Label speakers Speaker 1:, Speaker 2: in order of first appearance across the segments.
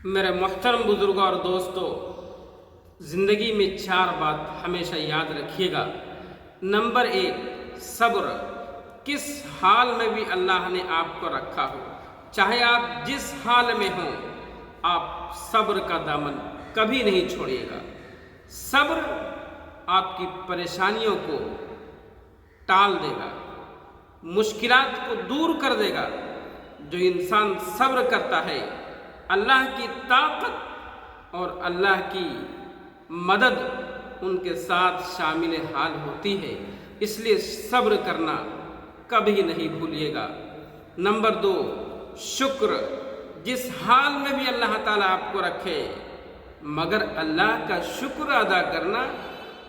Speaker 1: میرے محترم بزرگوں اور دوستوں، زندگی میں 4 بات ہمیشہ یاد رکھیے گا۔ نمبر 1، صبر۔ کس حال میں بھی اللہ نے آپ کو رکھا ہو، چاہے آپ جس حال میں ہوں، آپ صبر کا دامن کبھی نہیں چھوڑیے گا۔ صبر آپ کی پریشانیوں کو ٹال دے گا، مشکلات کو دور کر دے گا۔ جو انسان صبر کرتا ہے، اللہ کی طاقت اور اللہ کی مدد ان کے ساتھ شامل حال ہوتی ہے، اس لیے صبر کرنا کبھی نہیں بھولیے گا۔ نمبر 2، شکر۔ جس حال میں بھی اللہ تعالیٰ آپ کو رکھے، مگر اللہ کا شکر ادا کرنا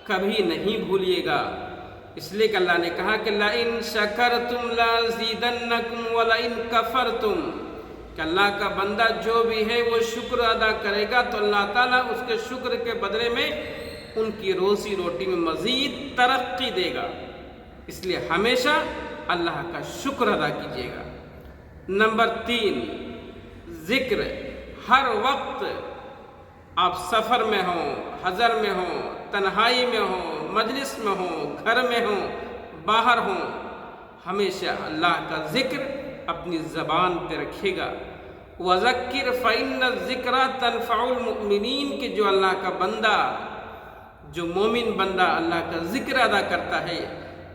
Speaker 1: کبھی نہیں بھولیے گا۔ اس لیے کہ اللہ نے کہا کہ لَإِن شَكَرْتُمْ لَأَزِيدَنَّكُمْ وَلَئِن كَفَرْتُمْ، کہ اللہ کا بندہ جو بھی ہے وہ شکر ادا کرے گا تو اللہ تعالیٰ اس کے شکر کے بدلے میں ان کی روزی روٹی میں مزید ترقی دے گا۔ اس لیے ہمیشہ اللہ کا شکر ادا کیجیے گا۔ نمبر 3، ذکر۔ ہر وقت آپ سفر میں ہوں، حضر میں ہوں، تنہائی میں ہوں، مجلس میں ہوں، گھر میں ہوں، باہر ہوں، ہمیشہ اللہ کا ذکر اپنی زبان پہ رکھے گا۔ وَذَكِّرْ فَإِنَّ الذِّكْرَ تَنفَعُ الْمُؤْمِنِينَ، کہ جو اللہ کا بندہ، جو مومن بندہ اللہ کا ذکر ادا کرتا ہے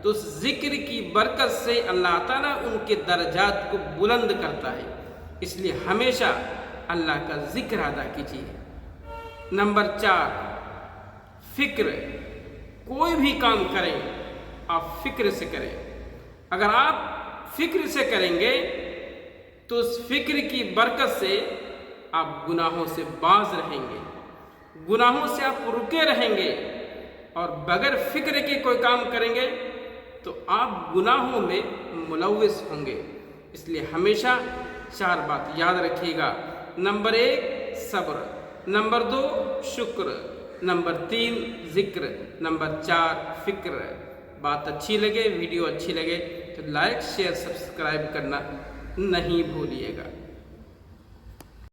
Speaker 1: تو اس ذکر کی برکت سے اللہ تعالیٰ ان کے درجات کو بلند کرتا ہے۔ اس لیے ہمیشہ اللہ کا ذکر ادا کیجیے۔ نمبر 4، فکر۔ کوئی بھی کام کریں آپ فکر سے کریں۔ اگر آپ فکر سے کریں گے تو اس فکر کی برکت سے آپ گناہوں سے باز رہیں گے، گناہوں سے آپ رکے رہیں گے، اور بغیر فکر کے کوئی کام کریں گے تو آپ گناہوں میں ملوث ہوں گے۔ اس لیے ہمیشہ 4 بات یاد رکھیے گا۔ نمبر 1، صبر۔ نمبر 2، شکر۔ نمبر 3، ذکر۔ نمبر 4، فکر۔ بات اچھی لگے، ویڈیو اچھی لگے تو لائک، شیئر، سبسکرائب کرنا نہیں بھولیے گا۔